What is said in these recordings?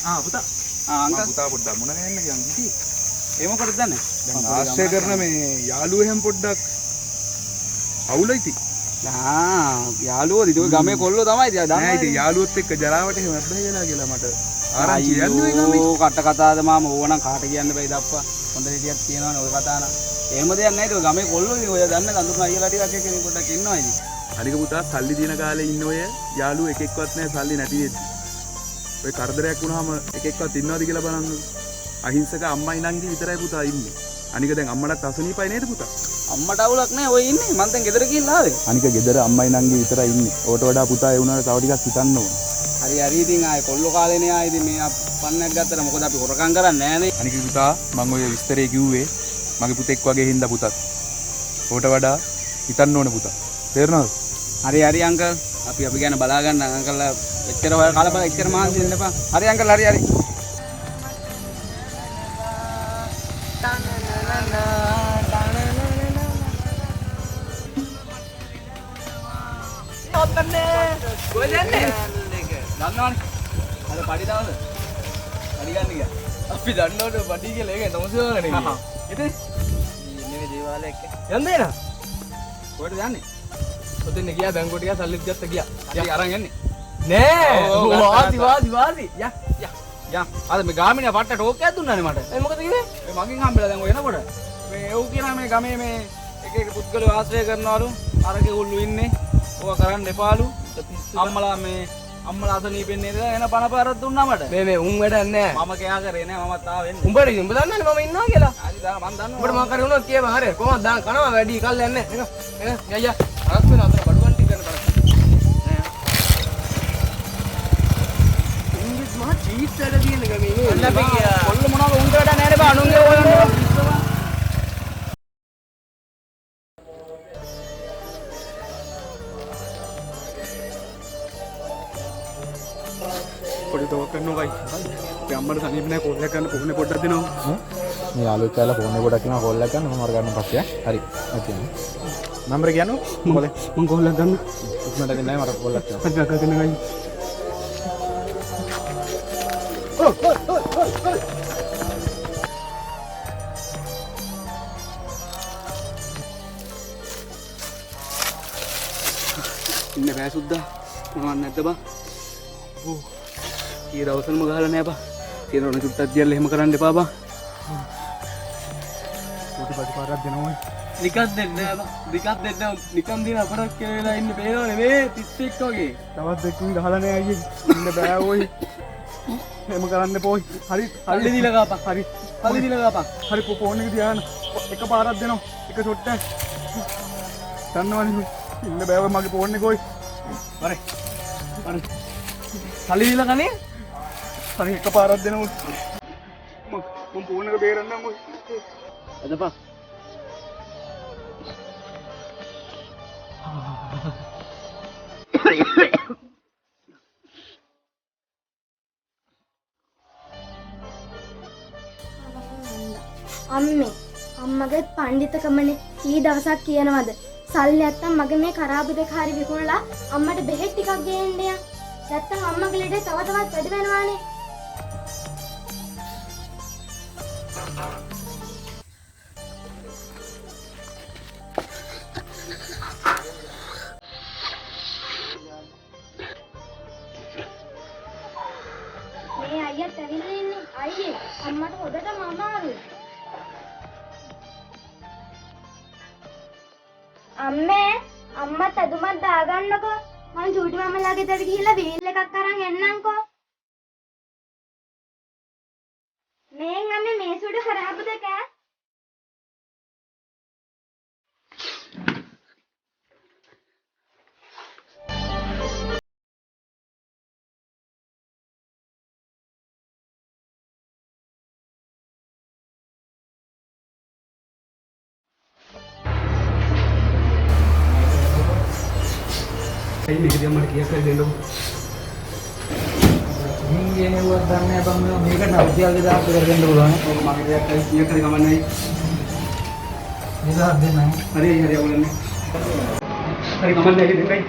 පුතා. අංකල් පුතා පොඩ්ඩක් මොන ගෑන්න කියන් කිසි. ඒ මොකටද දන්නේ? දැන් ආශ්‍රය කරන මේ යාළුවෝ එහෙම පොඩ්ඩක් අවුලයිති. යාළුවෝ දිටෝ ගමේ කොල්ලෝ තමයි ඉතින් දන්නේ. නෑ ඉතින් යාළුවොත් එක්ක ජරාවට එහෙම අබ්බයි වෙලා කියලා මට ආරංචි යන්නේ ගමේ. ඕ කට කතාවද මාම ඕවනම් කාට කියන්න බෑ දප්පා. හොඳ විදියක් තියෙනවනේ ඔය කතාව නම්. එහෙම දෙයක් නෑ ඒක ගමේ කොල්ලෝ ඉතින් ඔය දන්නේ කඳුරු අයියලා ටිකක් එක්ක ඉතින් පොඩ්ඩක් ඉන්නවා ඉතින්. හරික පුතා සල්ලි දින කාලේ ඉන්න ඔය යාළුවෝ එක එක්කවත් නෑ සල්ලි නැති වෙද්දි. ඔය කරදරයක් වුණාම එක එක්කවත් ඉන්නවද කියලා බලන්න. අහිංසක අම්මයි නංගි විතරයි පුතා ඉන්නේ. අනික දැන් අම්මටත් අසනීපයි නේද පුතා? අම්මට අවුලක් නෑ ඔය ඉන්නේ. මං දැන් ගෙදර ගිහිල්ලා ආවේ. අනික ගෙදර අම්මයි නංගි විතරයි ඉන්නේ. ඕට වඩා පුතා ඒ වුණාට තව ටිකක් හිතන්න ඕන. හරි ඉතින් ආයේ කොල්ලෝ කාලේනේ ආයේ ඉතින් මේ පන්නක් ගත්තට මොකද අපි හොරකම් කරන්නේ නෑනේ. අනික පුතා මම ඔය විස්තරේ කිව්වේ මගේ පුතෙක් වගේ හින්දා පුතත්. ඕට වඩා හිතන්න ඕන පුතා. තේරෙනවද? හරි අංකල්. අපි ගැන බලා ගන්න අංකල් එච්චර ඔය කලබල එච්චර මහන්සි වෙන්න එපා. හරි අංකල් හරි. කොහෙද යන්නේ? දන්නවනේ. අර පඩි දාවද? පඩි ගන්න ගියා. අපි දන්නවනේ පඩි කියලා ඒක තමසි වගනේ. ඉතින් ඉන්නේ දේවාලය එක්ක. යන්නේ නා? කොහෙද යන්නේ? ඔතෙන් ගියා බැංකුවට ගියා සල්ලිත් ගත්ත ගියා. අපි අරන් යන්නේ. නෑ. වාසි. යා. අද මේ ගාමිණියා පට්ට ටෝක් එකක් දුන්නානේ මට. ඒ මොකද කිව්වේ? ඒ මගෙන් හම්බෙලා දැන් ඔය එනකොට. මේ එව් කියනවා මේ ගමේ මේ එක පුද්ගලයෝ ආශ්‍රය කරනවලු. අරගේ උල්ලු ඉන්නේ. ඕවා කරන්න එපාලු. අම්මලා අසනීපෙන් නේද එන පණපාරක් දුන්නා මට. මේ උන් වැඩක් නෑ. මම කෑ කරේ නෑ මමත් ආව වෙන්නේ. උඹ දන්නවනේ මම ඉන්නවා කියලා. හරි මම දන්නවා. උඹට මම කරේ වුණොත් කියපන් හරිය. කොහොමද දාන කනවා වැඩි කල් යන්නේ. එන අයියා. අරක් වෙන අතර බඩුවන් ටික ගන්න බලන්න. ඉංග්‍රීසි මහා චීට් වැඩ තියෙන ගමේ නේ. අල්ලපේ කියලා. කොල්ල මොනවාද උන්ට වැඩ නෑනේ බා අනුන්ගේ ඕයන්නේ. පොඩි දවස් කරනවා ගයි. අපේ අම්මට සනීප නැහැ කෝල් එකක් ගන්න ෆෝන් එක පොඩ්ඩක් දෙනවා. මේ යාළුවෙක් කියලා ෆෝන් එක ගොඩක් කරනවා කෝල් එකක් ගන්න මම අර ගන්න පස්සේ හරි. ඔකේ. නම්බර කියන්නකො මොකද? මම කෝල් එකක් ගන්න. ඉක්මනට දෙන්නයි මට කෝල් එකක් කරනවා. හරි ගන්න ගයි. ඉන්න බෑ සුද්දා. මොනවත් නැද්ද බං? ඊ දවසල්ම ගහලා නෑ බා. තියෙන ඕන චුට්ටක් දියල්ලා එහෙම කරන්න එපා බා. පොඩි පාරක් දෙනවා. නිකන් දෙන්නේ නෑ බා. නිකන් දින අපරක් කියලා වෙලා ඉන්න බේනවනේ මේ 31 වගේ. තවත් දෙකකින් ගහලා නෑ අයියේ. ඉන්න බෑ ඔයි. එහෙම කරන්න පොයි. හරි හල්ලි දීලා ගාපන්. හරි. හල්ලි දීලා ගාපන්. හරි ෆෝන් එක තියාගෙන එක පාරක් දෙනවා. එක ෂොට් එකක්. දන්නවනේ ඉන්න බෑ ඔය මගේ ෆෝන් එක ඔයි. හරි. හල්ලි දීලා කනේ? හරි එක පාරක් දෙනවා. මම ෆෝන් එක බේරන්නම් ඔයි. අදපා. අම්මගේ පඬිතුකමනේ කී දවසක් කියනවද සල්ලි නැත්තම් මගේ මේ කරාබු දෙක හරි විකුණලා අම්මට බෙහෙත් ටිකක් ගේන්න යා නැත්තම් අම්මගේ ලෙඩේ තව තවත් වැඩි වෙනවානේ මේ අයියා තැවිලා ඉන්නේ අයියේ අම්මට හොදටම අමාරුයි අම්මත් අදුමත් දාගන්නකෝ මම චූටි මමලාගේ ගෙදර ගිහිල්ලා වීල් එකක් අරන් එන්නම්කෝ මේන් අම්මේ මේ සුඩු හරහබු දෙක මේක දිහා මට කීයක් හරි දෙන්නකො. හින්ගේ නෙවුවක් දන්නේ නැහැ බං මේකට අවුදියාගේ දාපු කර දෙන්න පුළුවන්. ඔක මගේ දෙයක් හරි කීයක් හරි ගමන් නැහැ. මේක දෙන්නයි. හරි අවුලන්නේ. හරි ගමන් නැහැ දෙන්නයි.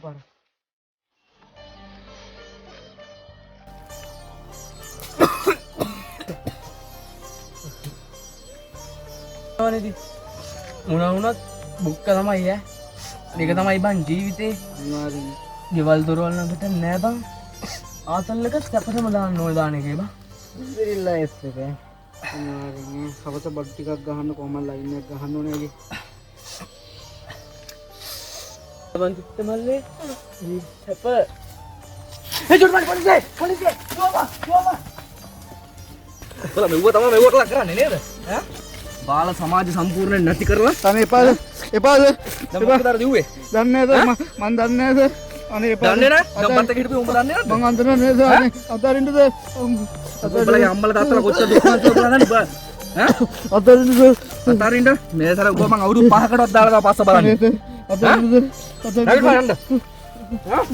පාර. මොනවද? මොනවා වුණත් බුක්ක තමයි ඈ. මේක තමයි බං ජීවිතේ. අනිවාර්යෙන්. ගෙවල් දොරවල් ළඟට නෑ බං. ආතල් එක සැපටම දාන්න ඕනේ දාන එකේ බං. ඉතිරිල්ලා එස් එක. අනිවාර්යෙන් හවස බඩු ටිකක් ගහන්න කොහමද ලයින් එකක් ගහන්න ඕනේ ඇයි? බං කිත්ත මල්ලේ. සැප. ජොඩ් මල්ලේ පොලිසිය. යෝවා. බලන්න මෙව තමයි මෙවට කරන්නේ නේද? ඈ? බාල සමාජ සම්පූර්ණයෙන් නැති කරලා තනේ එපාද දැන් මොකද අර දිව්වේ? දන්නේ නැද මන් දන්නේ නැද අනේ එපාද දන්නේ නැහැ? ගම්පත්ත හිටපු උඹ දන්නේ නැද්ද? මං අන්දර නේද අනේ අතරින්ද උඹලගේ අම්මලා තාත්තලා කොච්චර දුක්ඛාන්තව බලන්නේ බා ඈ අතරින්ද අතරින්ද මේ සර උඹ මං අවුරුදු 5කටවත් දාලා පස්ස බලන්නේ අතරින්ද නැගිට යන්න ඈ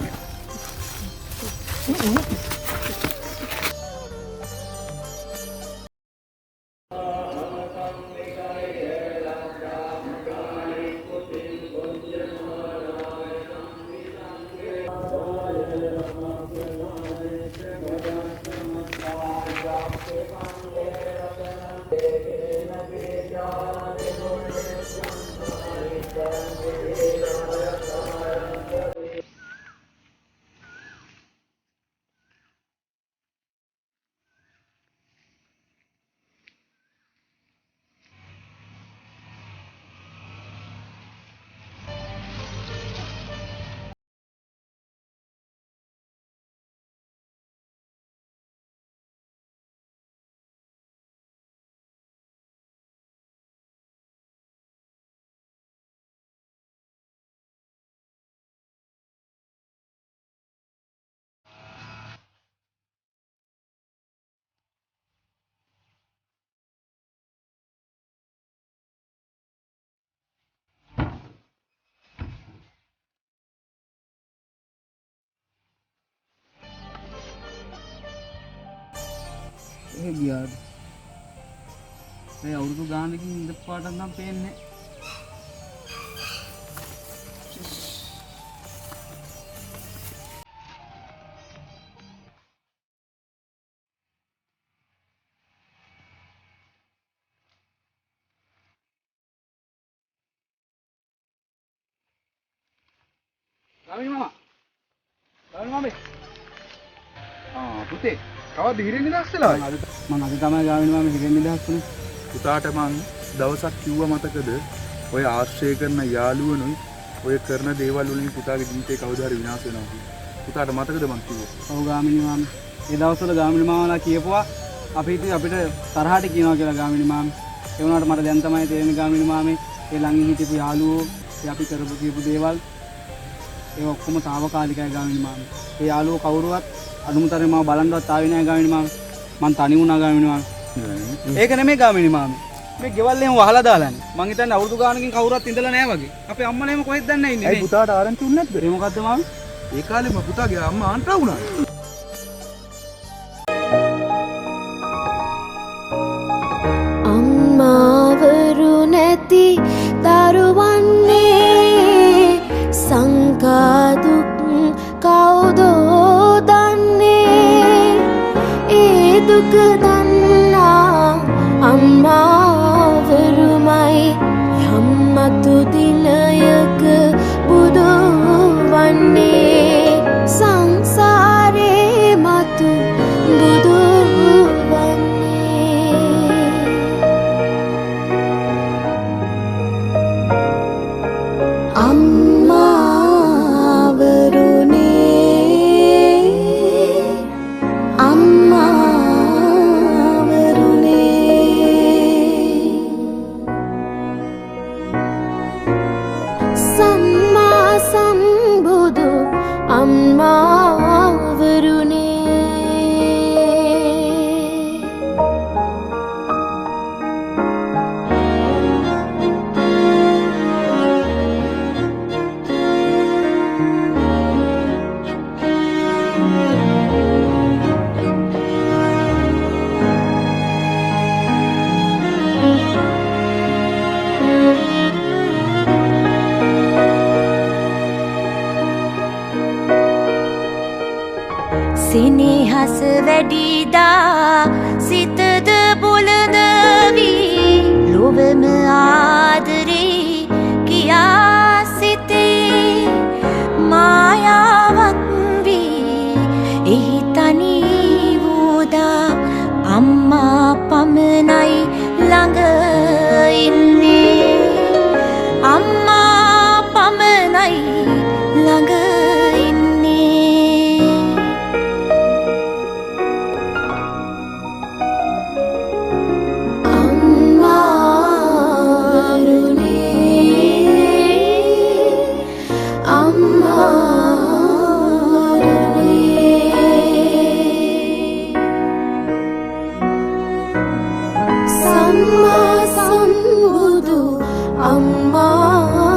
ගියාද මේ අවුරුදු ගානකින් ඉඳ පාටක් නම් පේන්නේ ගාමිණී මාමා පුතේ කවද්ද හිරෙන් නිදහස් වෙලා? මම අද තමයි ගාමිණී මාමා හිරෙන් නිදහස් වුණේ. පුතාට මං දවසක් කිව්වා මතකද? ඔය ආශ්‍රය කරන යාළුවනුයි ඔය කරන දේවල් වලින් පුතාගේ ජීවිතේ කවදා හරි විනාශ වෙනවා කියලා. පුතාට මතකද මං කිව්වා? ඔව් ගාමිණී මාමා. ඒ දවස්වල ගාමිණී මාමලා කියපුවා අපිට තරහට කියනවා කියලා ගාමිණී මාමා. ඒ වුණාට මට දැන් තමයි තේරෙන්නේ ගාමිණී මාමේ ඒ ළඟින් හිටපු යාළුවෝ අපි කරපු කියපු දේවල් ඒ ඔක්කොම తాවකාලිකයි ගාමිණී මාමේ. ඒ යාළුවෝ කවුරුවත් අනුමතරේ මාව බලන්නවත් ආවේ නැහැ ගාමිණී මාමේ. මං තනි වුණා ගාමිණී මාමේ. ඒක නෙමෙයි ගාමිණී මාමේ. මේ ගෙවල් එහෙම වහලා දාලානේ. මං හිතන්නේ අවුරුදු ගානකින් කවුරුවත් ඉඳලා නැහැ වගේ. අපේ අම්මලා එහෙම කොහෙද දන්නේ ඉන්නේ ඒ නේ. පුතාට ආරංචි උන්නේ නැද්ද? ඒ මොකද්ද මාමේ? ඒ කාලෙම පුතාගේ අම්මා ආන්ටා වුණා. අම්මාවරු නැති දරුවන්නේ සංකාදුක් කවුදෝ දන්නේ ඒ දුක දන්නා අම්මාවරුමයි යම්මතු දිනයක බුදු වන්නේ සංසාරේ මතු බුදු සිනහස වැඩිදා සිතද බොලද වී ලොවම ආදරේ කියා සිතේ මායාවක් වී එහි තනි වූදා අම්මා පමණයි ළඟ ඉන්නේ අම්මා පමණයි ළඟ ඉන්නේ සම්මා සම්බුදු අම්මා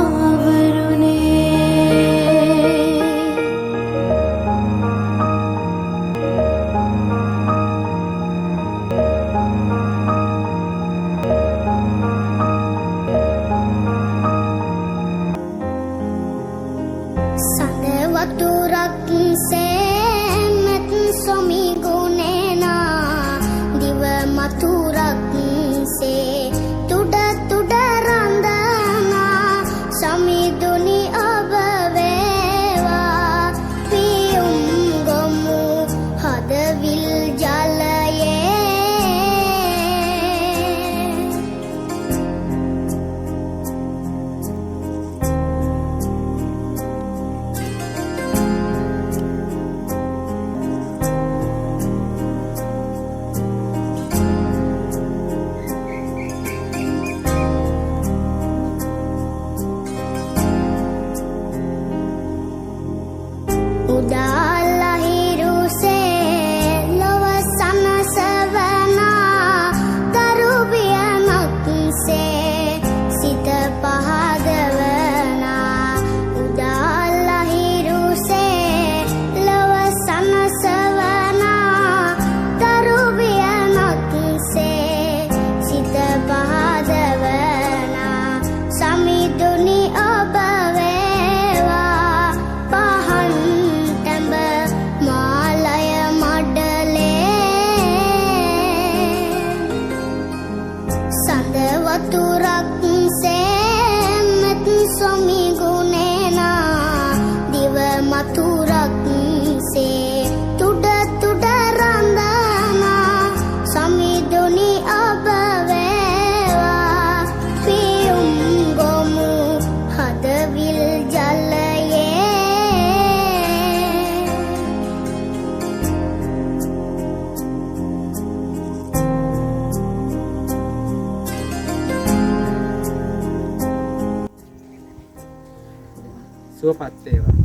සුවපත් වේවා.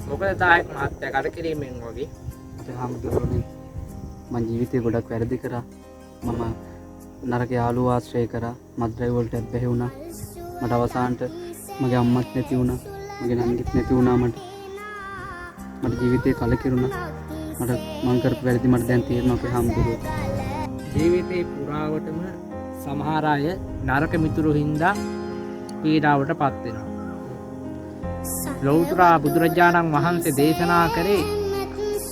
මොකද තායක් මහත්තයා කඩ කිරීමෙන් වගේ හාමුදුරුවනේ මං ජීවිතේ ගොඩක් වැරදි කරා. මම නරක යාළුවෝ ආශ්‍රය කරා. මත්ද්‍රව්‍ය වලට බැහැ වුණා. මට අවසානට මගේ අම්මත් නැති වුණා. මගේ නංගිත් නැති වුණා. මට ජීවිතේ කලකිරුණා. මං කරපු වැරදි මට දැන් තේරෙනවා අපේ හාමුදුරුවෝ. ජීවිතේ පුරාවටම සමහර අය නරක මිතුරු හින්දා පීඩාවට පත් වෙනවා. ලෞතර බුදුරජාණන් වහන්සේ දේශනා කරේ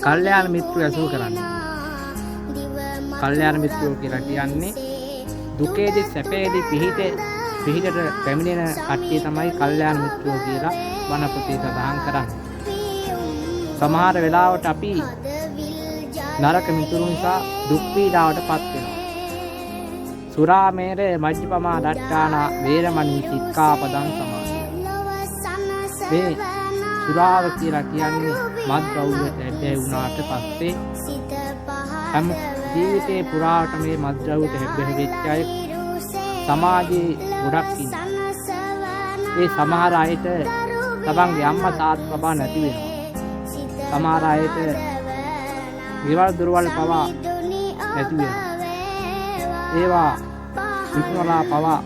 කල්යාණ මිත්‍රය ඇසුරු කරන්න. කල්යාණ මිත්‍රයෝ කියලා කියන්නේ දුකේදී සැපේදී පිහිටට පැමිණෙන කට්ටිය තමයි කල්යාණ මිත්‍රයෝ කියලා බණ පොතේ සඳහන් කරන්නේ. සමහර වෙලාවට අපි නරක මිතුරු නිසා දුක් පීඩාවට පත් වෙනවා. සුරාමේරය මජ්ජපමා දට්ඨානා වේරමණී සික්ඛාපදං සමාදන්. මේ සුරාව කියලා කියන්නේ මත්ද්‍රව්‍යයට ඇබ්බැහි වුණාට පස්සේ හැම ජීවිතේ පුරාට මේ මත්ද්‍රව්‍යයට ඇබ්බැහි වෙච්ච අය සමාජයේ ගොඩක් ඉන්නවා. ඒ සමහර අයට තමන්ගේ අම්මා තාත්තා බව නැති වෙනවා. සමහර අයට ගෙවල් දොරවල් පවා නැති වෙනවා. ඒවා විකුණලා පවා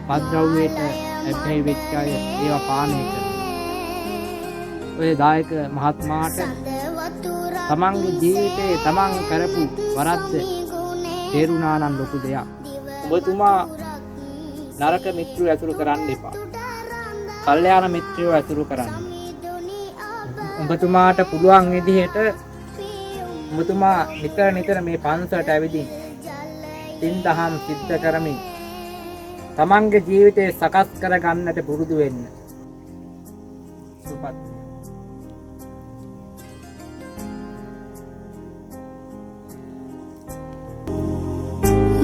මත්ද්‍රව්‍යයට ඇබ්බැහි වෙච්ච අය ඒවා පානය කරනවා. ඔය දායක මහත්මාට තමන්ගේ ජීවිතේ තමන් කරපු වරද්ද තේරුණා නම් ලොකු දෙයක්. ඔබතුමා නරක මිත්‍රයෝ ඇසුරු කරන්න එපා. කල්යාණ මිත්‍රයෝ ඇසුරු කරන්න. ඔබතුමාට පුළුවන් විදිහට මුතුමා නිතර මේ පන්සලට ඇවිදින් පින් දහම් සිද්ධ කරමින් තමන්ගේ ජීවිතේ සකස් කර ගන්නට පුරුදු වෙන්න. සුපත්.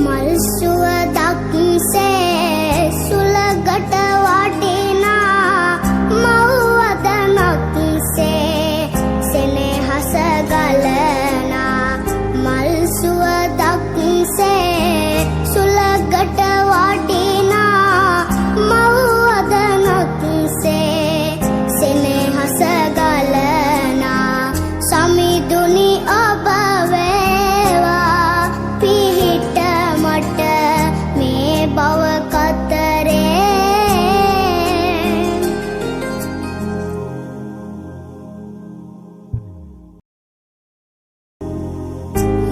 මල් සුවඳක් සේ සුලකට වටිනා මව්වදනක් සේ සෙනෙහස ගලනා මල් සුවඳක් සේ සුලකට වටිනා මව්වදනක් සේ සෙනෙහස ගලනා සමිඳුනි ඔබ වේවා පිහිට මට මේ බව කතරේ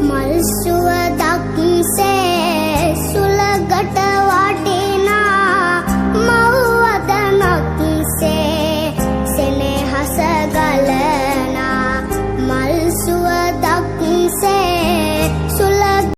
මල් සුව